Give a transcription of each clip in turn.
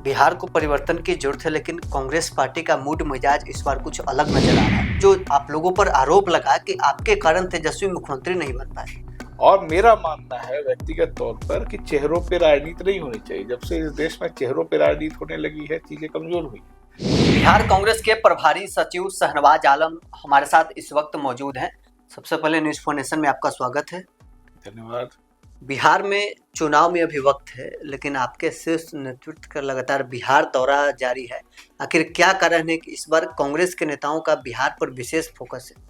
बिहार को परिवर्तन की जरूरत है, लेकिन कांग्रेस पार्टी का मूड मिजाज इस बार कुछ अलग नजर आ रहा है। जो आप लोगों पर आरोप लगा कि आपके कारण तेजस्वी मुख्यमंत्री नहीं बन पाए। और मेरा मानना है व्यक्तिगत तौर पर कि चेहरों पे राजनीति नहीं होनी चाहिए। जब से इस देश में चेहरों पे राजनीति होने लगी है, चीजें कमजोर हुई। बिहार कांग्रेस के प्रभारी सचिव शहनवाज आलम हमारे साथ इस वक्त मौजूद हैं। सबसे पहले न्यूज फॉर नेशन में आपका स्वागत है। धन्यवाद। बिहार में चुनाव में अभी वक्त है, लेकिन आपके शीर्ष नेतृत्व का लगातार बिहार दौरा जारी है। आखिर क्या कारण है कि इस बार कांग्रेस के नेताओं का बिहार पर विशेष फोकस है?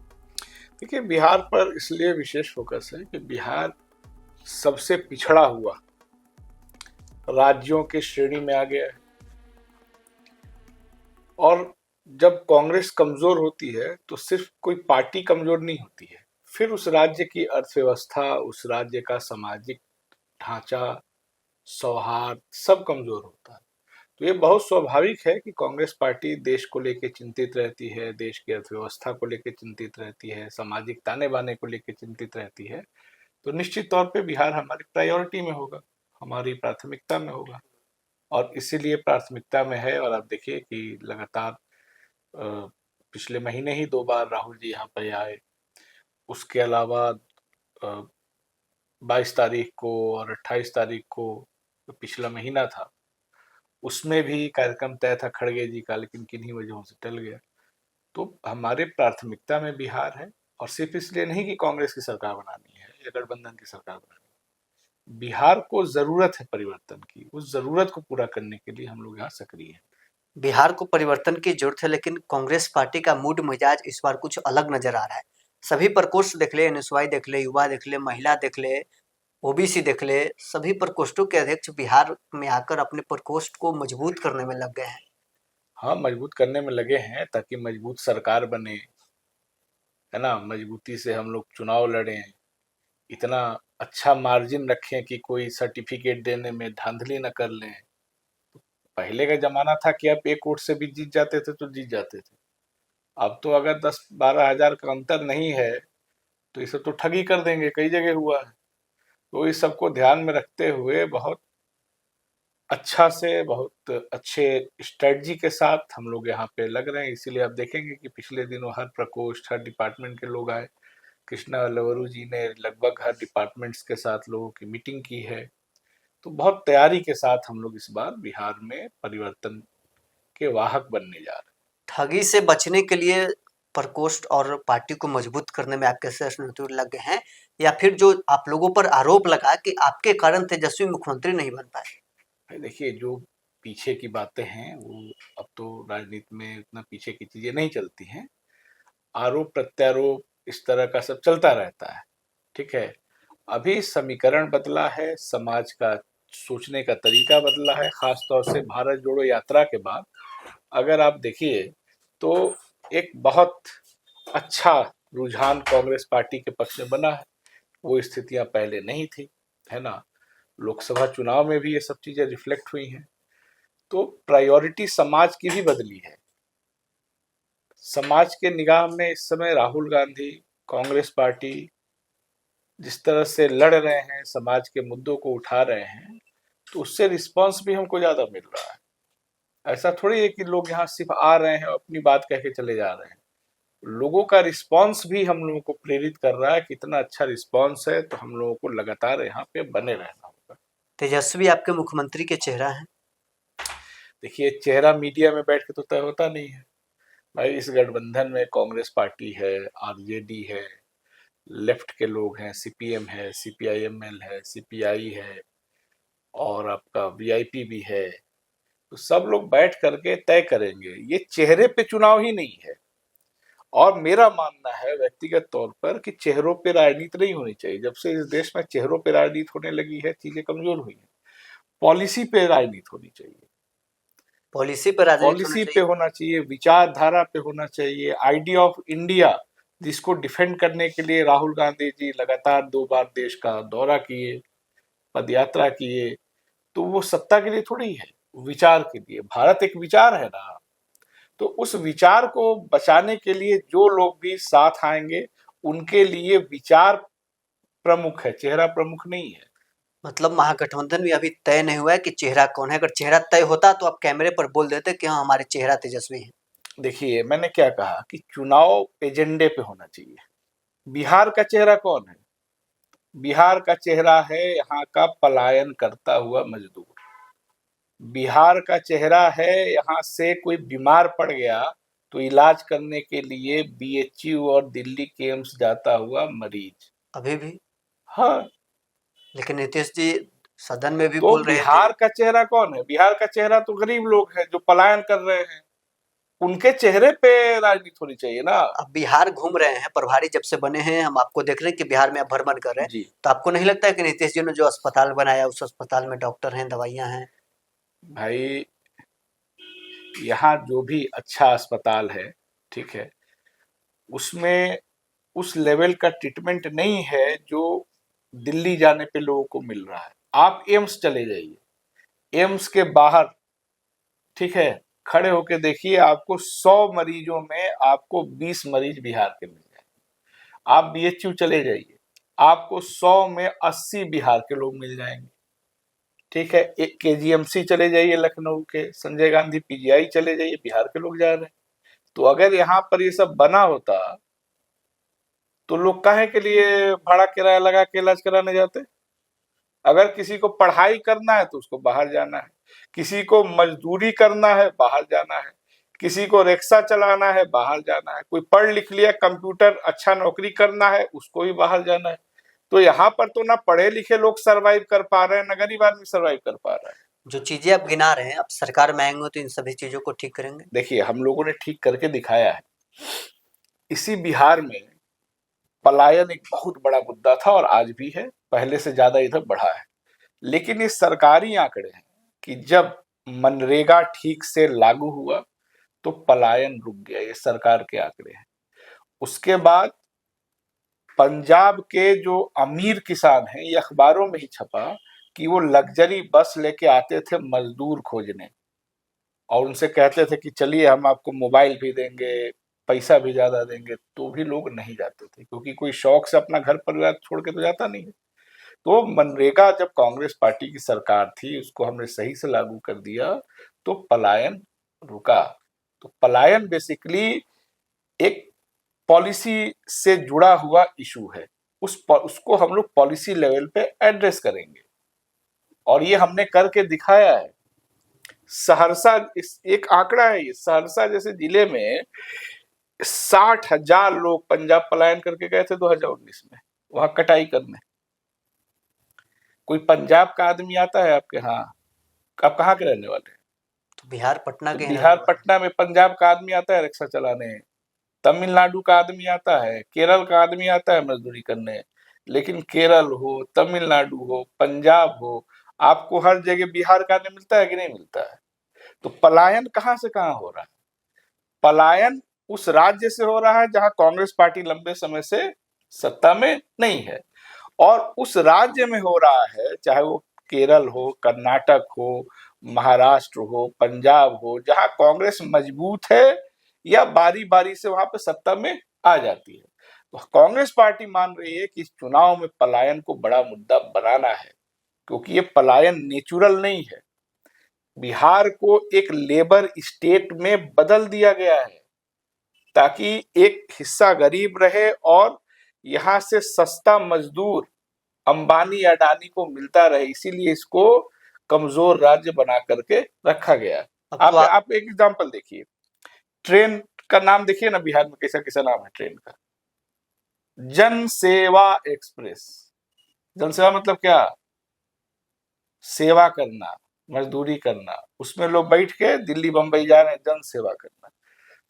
देखिए, बिहार पर इसलिए विशेष फोकस है कि बिहार सबसे पिछड़ा हुआ राज्यों की श्रेणी में आ गया है। और जब कांग्रेस कमजोर होती है तो सिर्फ कोई पार्टी कमजोर नहीं होती है, फिर उस राज्य की अर्थव्यवस्था, उस राज्य का सामाजिक ढांचा, सौहार्द सब कमजोर होता है। तो ये बहुत स्वाभाविक है कि कांग्रेस पार्टी देश को लेकर चिंतित रहती है, देश की अर्थव्यवस्था को लेकर चिंतित रहती है, सामाजिक ताने बाने को लेकर चिंतित रहती है। तो निश्चित तौर पे बिहार हमारी प्रायोरिटी में होगा, हमारी प्राथमिकता में होगा। और इसीलिए प्राथमिकता में है। और आप देखिए कि लगातार पिछले महीने ही 2 बार राहुल जी यहाँ पे आए। उसके अलावा 22 तारीख को और 28 तारीख को, जो पिछला महीना था, उसमें भी कार्यक्रम तय था खड़गे जी का, लेकिन किन्हीं वजहों से टल गया। तो हमारे प्राथमिकता में बिहार है। और सिर्फ इसलिए नहीं कि कांग्रेस की सरकार बनानी है या गठबंधन की सरकार बनानी है, बिहार को जरूरत है परिवर्तन की। उस जरूरत को पूरा करने के लिए हम लोग यहाँ सक्रिय हैं। बिहार को परिवर्तन की जरूरत है, लेकिन कांग्रेस पार्टी का मूड मिजाज इस बार कुछ अलग नजर आ रहा है। सभी प्रकोष्ठ देख ले, एनएसवाई देख ले, युवा देख ले, महिला देख ले, ओबीसी देख ले, सभी प्रकोष्ठों के अध्यक्ष बिहार में आकर अपने प्रकोष्ठ को मजबूत करने में लग गए हैं। हाँ, मजबूत करने में लगे हैं ताकि मजबूत सरकार बने, है ना। मजबूती से हम लोग चुनाव लड़ें, इतना अच्छा मार्जिन रखें कि कोई सर्टिफिकेट देने में धांधली न कर लें। पहले का जमाना था कि आप एक वोट से भी जीत जाते थे तो जीत जाते थे। अब तो अगर 10-12 हजार का अंतर नहीं है तो इसे तो ठगी कर देंगे, कई जगह हुआ है। तो इस सबको ध्यान में रखते हुए बहुत अच्छा से, बहुत अच्छे स्ट्रेटजी के साथ हम लोग यहाँ पे लग रहे हैं। इसीलिए आप देखेंगे कि पिछले दिनों हर प्रकोष्ठ, हर डिपार्टमेंट के लोग आए। कृष्णा लवरू जी ने लगभग हर डिपार्टमेंट्स के साथ लोगों की मीटिंग की है। तो बहुत तैयारी के साथ हम लोग इस बार बिहार में परिवर्तन के वाहक बनने जा रहे हैं। ठगी से बचने के लिए प्रकोष्ठ और पार्टी को मजबूत करने में आपके शीर्ष नेतृत्व लग गए हैं, या फिर जो आप लोगों पर आरोप लगा कि आपके कारण तेजस्वी मुख्यमंत्री नहीं बन पाए? देखिए, जो पीछे की बातें हैं वो अब तो राजनीति में उतना पीछे की चीजें नहीं चलती हैं। आरोप प्रत्यारोप इस तरह का सब चलता रहता है, ठीक है। अभी समीकरण बदला है, समाज का सोचने का तरीका बदला है, खासतौर से भारत जोड़ो यात्रा के बाद। अगर आप देखिए तो एक बहुत अच्छा रुझान कांग्रेस पार्टी के पक्ष में बना है। वो स्थितियां पहले नहीं थी, है ना। लोकसभा चुनाव में भी ये सब चीजें रिफ्लेक्ट हुई हैं। तो प्रायोरिटी समाज की भी बदली है। समाज के निगाह में इस समय राहुल गांधी, कांग्रेस पार्टी जिस तरह से लड़ रहे हैं, समाज के मुद्दों को उठा रहे हैं, तो उससे रिस्पांस भी हमको ज्यादा मिल रहा है। ऐसा थोड़ी है कि लोग यहाँ सिर्फ आ रहे हैं और अपनी बात कह के चले जा रहे हैं। लोगों का रिस्पांस भी हम लोगों को प्रेरित कर रहा है कि इतना अच्छा रिस्पांस है तो हम लोगों को लगातार यहाँ पे बने रहना होगा। तेजस्वी आपके मुख्यमंत्री के चेहरा है। देखिए, चेहरा मीडिया में बैठ के तो तय होता नहीं है भाई। इस गठबंधन में कांग्रेस पार्टी है, आरजेडी है, लेफ्ट के लोग हैं, सीपीएम है, सीपीआईएमएल है, सीपीआई है, और आपका वीआईपी भी है। तो सब लोग बैठ करके तय करेंगे। ये चेहरे पे चुनाव ही नहीं है। और मेरा मानना है व्यक्तिगत तौर पर कि चेहरों पे राजनीति नहीं होनी चाहिए। जब से इस देश में चेहरों पे राजनीति होने लगी है, चीजें कमजोर हुई हैं। पॉलिसी पे राजनीति होनी चाहिए। पॉलिसी पर राजनीति होना पॉलिसी पे चाहिए। होना चाहिए, विचारधारा पे होना चाहिए, आइडिया ऑफ इंडिया जिसको डिफेंड करने के लिए राहुल गांधी जी लगातार 2 बार देश का दौरा किए, पदयात्रा किए। तो वो सत्ता के लिए थोड़ी है, विचार के लिए। भारत एक विचार है ना। तो उस विचार को बचाने के लिए जो लोग भी साथ आएंगे, उनके लिए विचार प्रमुख है, चेहरा प्रमुख नहीं है। मतलब महागठबंधन भी अभी तय नहीं हुआ है कि चेहरा कौन है। अगर चेहरा तय होता तो आप कैमरे पर बोल देते कि हाँ, हमारे चेहरा तेजस्वी है। देखिए, मैंने क्या कहा कि चुनाव एजेंडे पे होना चाहिए। बिहार का चेहरा कौन है? बिहार का चेहरा है यहाँ का पलायन करता हुआ मजदूर। बिहार का चेहरा है यहाँ से कोई बीमार पड़ गया तो इलाज करने के लिए बीएचयू और दिल्ली के एम्स जाता हुआ मरीज। अभी भी। हाँ, लेकिन नीतीश जी सदन में भी तो बोल रहे थे। बिहार का चेहरा कौन है? बिहार का चेहरा तो गरीब लोग हैं जो पलायन कर रहे हैं। उनके चेहरे पे राजनीति होनी चाहिए ना। अब बिहार घूम रहे हैं, प्रभारी जब से बने हैं, हम आपको देख रहे हैं कि बिहार में आप भ्रमण कर रहे हैं। जी तो आपको नहीं लगता है कि नीतीश जी ने जो अस्पताल बनाया, उस अस्पताल में डॉक्टर हैं, दवाइयाँ हैं? भाई, यहाँ जो भी अच्छा अस्पताल है, ठीक है, उसमें उस लेवल का ट्रीटमेंट नहीं है जो दिल्ली जाने पे लोगों को मिल रहा है। आप एम्स चले जाइए, एम्स के बाहर, ठीक है, खड़े होके देखिए, आपको 100 मरीजों में आपको 20 मरीज बिहार के मिल जाए। आप बीएचयू चले जाइए, आपको 100 में 80 बिहार के लोग मिल जाएंगे। ठीक है, एक केजीएमसी चले जाइए, लखनऊ के संजय गांधी पीजीआई चले जाइए, बिहार के लोग जा रहे हैं। तो अगर यहाँ पर ये सब बना होता तो लोग काहे के लिए भाड़ा किराया लगा के इलाज कराने जाते? अगर किसी को पढ़ाई करना है तो उसको बाहर जाना है, किसी को मजदूरी करना है बाहर जाना है, किसी को रिक्शा चलाना है बाहर जाना है, कोई पढ़ लिख लिया कंप्यूटर अच्छा नौकरी करना है उसको भी बाहर जाना है। तो यहाँ पर तो ना पढ़े लिखे लोग सरवाइव कर पा रहे हैं ना गरीब आदमी सरवाइव कर पा रहा है। जो चीज़ें आप गिना रहे हैं, अब सरकार में आएँगे तो इन सभी चीज़ों को ठीक करेंगे? देखिए, हम लोगों ने ठीक करके दिखाया है। इसी बिहार में पलायन एक बहुत बड़ा मुद्दा था और आज भी है, पहले से ज्यादा इधर बढ़ा है। लेकिन ये सरकारी आंकड़े हैं कि जब मनरेगा ठीक से लागू हुआ तो पलायन रुक गया। ये सरकार के आंकड़े हैं। उसके बाद पंजाब के जो अमीर किसान हैं, ये अखबारों में ही छपा कि वो लग्जरी बस लेके आते थे मजदूर खोजने और उनसे कहते थे कि चलिए हम आपको मोबाइल भी देंगे, पैसा भी ज्यादा देंगे, तो भी लोग नहीं जाते थे क्योंकि कोई शौक से अपना घर परिवार छोड़ के तो जाता नहीं है। तो मनरेगा जब कांग्रेस पार्टी की सरकार थी, उसको हमने सही से लागू कर दिया तो पलायन रुका। तो पलायन बेसिकली एक पॉलिसी से जुड़ा हुआ इशू है। उसको हम लोग पॉलिसी लेवल पे एड्रेस करेंगे और ये हमने करके दिखाया है। सहरसा, इस एक आंकड़ा है, ये सहरसा जैसे जिले में 60,000 लोग पंजाब पलायन करके गए थे 2019 में वहां कटाई करने। कोई पंजाब का आदमी आता है आपके? हाँ, आप कहाँ के रहने वाले हैं? तो बिहार पटना तो के ही रहने बिहार वाले हैं। पटना में पंजाब का आदमी आता है रिक्शा चलाने, तमिलनाडु का आदमी आता है, केरल का आदमी आता है मजदूरी करने। लेकिन केरल हो, तमिलनाडु हो, पंजाब हो, आपको हर जगह बिहार का आदमी मिलता है कि नहीं मिलता है? तो पलायन कहाँ से कहाँ हो रहा है? पलायन उस राज्य से हो रहा है जहां कांग्रेस पार्टी लंबे समय से सत्ता में नहीं है, और उस राज्य में हो रहा है, चाहे वो केरल हो, कर्नाटक हो, महाराष्ट्र हो, पंजाब हो, जहां कांग्रेस मजबूत है या बारी बारी से वहां पे सत्ता में आ जाती है। तो कांग्रेस पार्टी मान रही है कि इस चुनाव में पलायन को बड़ा मुद्दा बनाना है क्योंकि ये पलायन नेचुरल नहीं है। बिहार को एक लेबर स्टेट में बदल दिया गया है ताकि एक हिस्सा गरीब रहे और यहाँ से सस्ता मजदूर अंबानी अडानी को मिलता रहे, इसीलिए इसको कमजोर राज्य बना करके रखा गया। अब तो आप एक एग्जांपल देखिए, ट्रेन का नाम देखिए ना बिहार में कैसा कैसा नाम है ट्रेन का। जन सेवा एक्सप्रेस। जन सेवा मतलब क्या? सेवा करना, मजदूरी करना। उसमें लोग बैठ के दिल्ली बंबई जा रहे हैं जन सेवा करना।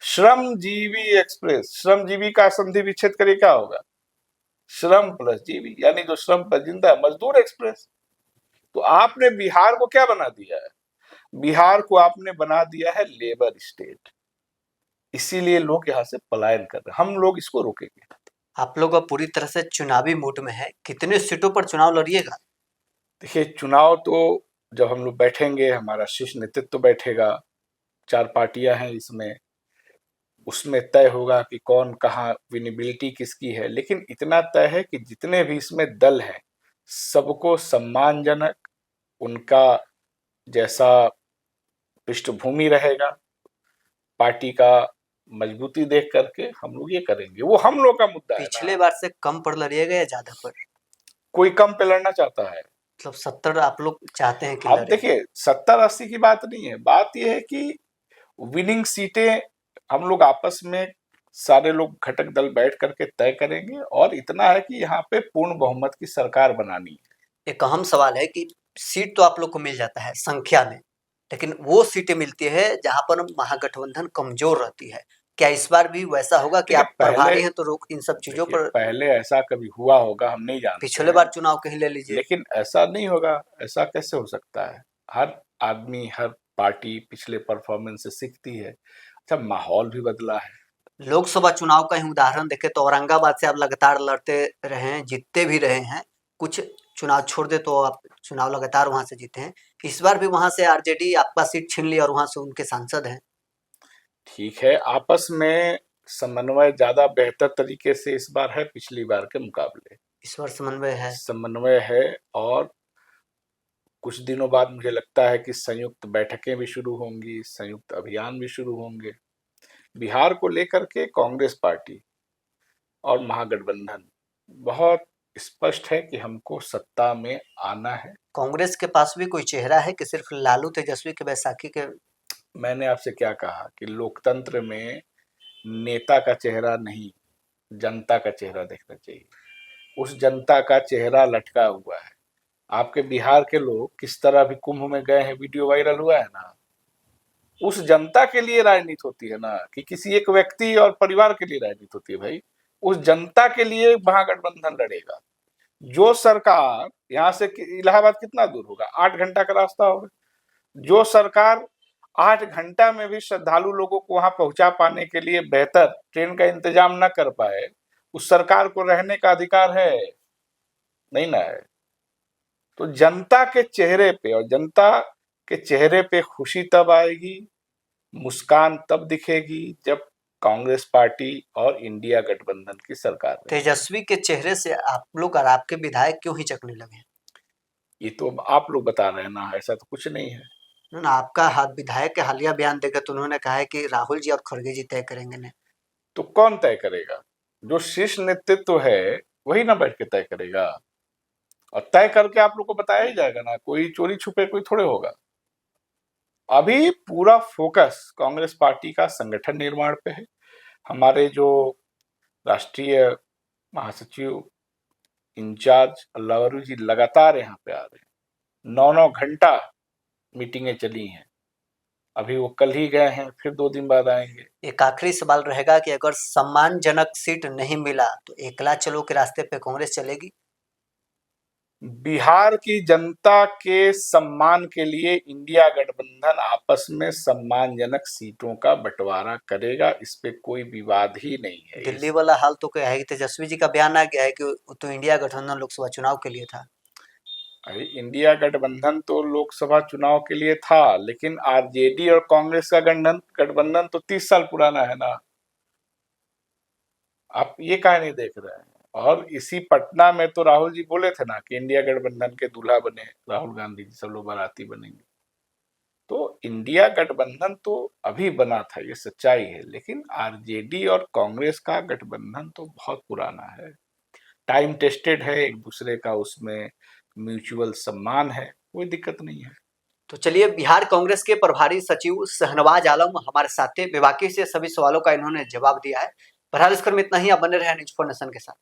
श्रमजीवी एक्सप्रेस, श्रमजीवी का संधि विच्छेद करिए क्या होगा? श्रम प्लस जीवी, यानी जो श्रम पर जिंदा है, मजदूर एक्सप्रेस। तो आपने बिहार को क्या बना दिया है? बिहार को आपने बना दिया है लेबर स्टेट। इसीलिए लोग यहाँ से पलायन कर रहे हैं। हम लोग इसको रोकेंगे। आप लोग अब पूरी तरह से चुनावी मूड में है। कितने सीटों पर चुनाव लड़िएगा? देखिए, चुनाव तो जब हम लोग बैठेंगे, हमारा शीर्ष नेतृत्व बैठेगा, 4 पार्टियां हैं इसमें, उसमें तय होगा कि कौन कहाँ विनेबिलिटी किसकी है। लेकिन इतना तय है कि जितने भी इसमें दल हैं सबको सम्मानजनक, उनका जैसा पृष्ठभूमि रहेगा, पार्टी का मजबूती देख करके हम लोग ये करेंगे। वो हम लोग का मुद्दा है पिछले ना। बार से कम पर लड़िएगा या ज्यादा पर? कोई कम पे लड़ना चाहता है? मतलब 70 आप लोग चाहते हैं कि अब लड़े? देखिए 70-80 की बात नहीं है, बात यह है कि विनिंग सीटें हम लोग आपस में सारे लोग घटक दल बैठ करके तय करेंगे, और इतना है कि यहाँ पे पूर्ण बहुमत की सरकार बनानी है। एक अहम सवाल है कि सीट तो आप लोग को मिल जाता है संख्या में, लेकिन वो सीटें मिलती है जहां पर महागठबंधन कमजोर रहती है। क्या इस बार भी वैसा होगा कि देखिए आप प्रभारी हैं तो रोक इन सब चीजों देखिए पर? पहले ऐसा कभी हुआ होगा हम नहीं जानते पिछले हैं, बार चुनाव कहीं ले लीजिए। लेकिन ऐसा नहीं होगा। ऐसा कैसे हो सकता है? हर आदमी, हर पार्टी पिछले परफॉर्मेंस से सीखती है। अच्छा, माहौल भी बदला है। लोकसभा चुनाव का ही उदाहरण देखें तो औरंगाबाद से आप लगातार लड़ते रहे हैं, जीतते भी रहे हैं। कुछ चुनाव छोड़ दे तो आप चुनाव लगातार वहां से जीते हैं। इस बार भी वहां से आरजेडी आपका सीट छीन ली और वहां से उनके सांसद हैं। ठीक है, आपस में समन्वय ज्यादा बेहतर तरीके से इस बार है पिछली बार के मुकाबले। इस बार समन्वय है। समन्वय है, और कुछ दिनों बाद मुझे लगता है कि संयुक्त बैठकें भी शुरू होंगी, संयुक्त अभियान भी शुरू होंगे। बिहार को लेकर के कांग्रेस पार्टी और महागठबंधन बहुत स्पष्ट है कि हमको सत्ता में आना है। कांग्रेस के पास भी कोई चेहरा है कि सिर्फ लालू तेजस्वी के बैसाखी के? मैंने आपसे क्या कहा कि लोकतंत्र में नेता का चेहरा नहीं, जनता का चेहरा देखना चाहिए। उस जनता का चेहरा लटका हुआ है। आपके बिहार के लोग किस तरह अभी कुंभ में गए हैं, वीडियो वायरल हुआ है ना। उस जनता के लिए राजनीति होती है ना, कि किसी एक व्यक्ति और परिवार के लिए राजनीति होती है भाई। उस जनता के लिए महागठबंधन लड़ेगा। जो सरकार यहाँ से इलाहाबाद कितना दूर होगा? 8 घंटा का रास्ता होगा। जो सरकार 8 घंटा में भी श्रद्धालु लोगों को वहां पहुंचा पाने के लिए बेहतर ट्रेन का इंतजाम न कर पाए, उस सरकार को रहने का अधिकार है? नहीं ना है। तो जनता के चेहरे पे, और जनता के चेहरे पे खुशी तब आएगी, मुस्कान तब दिखेगी जब कांग्रेस पार्टी और इंडिया गठबंधन की सरकार में। तेजस्वी के चेहरे से आप लोग और आपके विधायक क्यों हिचकने लगे? ये तो अब आप लोग बता रहे हैं ना, ऐसा तो कुछ नहीं है ना, आपका विधायक के हालिया बयान देकर तो उन्होंने कहा है कि राहुल जी और खड़गे जी तय करेंगे ने। तो कौन तय करेगा? जो शीर्ष नेतृत्व है वही ना बैठ के तय करेगा, और तय करके आप लोग को बताया ही जाएगा ना। कोई चोरी छुपे कोई थोड़े होगा। अभी पूरा फोकस कांग्रेस पार्टी का संगठन निर्माण पे है। हमारे जो राष्ट्रीय महासचिव इंचार्ज अल्लावरू जी लगातार यहाँ पे आ रहे हैं। 9-9 घंटा मीटिंगें चली हैं। अभी वो कल ही गए हैं, फिर 2 दिन बाद आएंगे। एक आखिरी सवाल रहेगा कि अगर सम्मानजनक सीट नहीं मिला तो एकला चलो के रास्ते पे कांग्रेस चलेगी? बिहार की जनता के सम्मान के लिए इंडिया गठबंधन आपस में सम्मानजनक सीटों का बंटवारा करेगा, इस पे कोई विवाद ही नहीं है। दिल्ली वाला हाल तो क्या है कि तेजस्वी जी का बयान आ गया है कि वो तो इंडिया गठबंधन लोकसभा चुनाव के लिए था। अरे इंडिया गठबंधन तो लोकसभा चुनाव के लिए था, लेकिन आरजेडी और कांग्रेस का गठबंधन तो 30 साल पुराना है ना। आप ये काहे नहीं देख रहे हैं? और इसी पटना में तो राहुल जी बोले थे ना कि इंडिया गठबंधन के दूल्हा बने राहुल गांधी जी, सब लोग बाराती बनेंगे। तो इंडिया गठबंधन तो अभी बना था, ये सच्चाई है, लेकिन आरजेडी और कांग्रेस का गठबंधन तो बहुत पुराना है, टाइम टेस्टेड है। एक दूसरे का उसमें म्यूचुअल सम्मान है, कोई दिक्कत नहीं है। तो चलिए, बिहार कांग्रेस के प्रभारी सचिव शहनवाज आलम हमारे साथ थे। बेबाकी से सभी सवालों का इन्होंने जवाब दिया है। बहरहाल इस क्रम में इतना ही। आप बने रहे न्यूज 4 नेशन के साथ।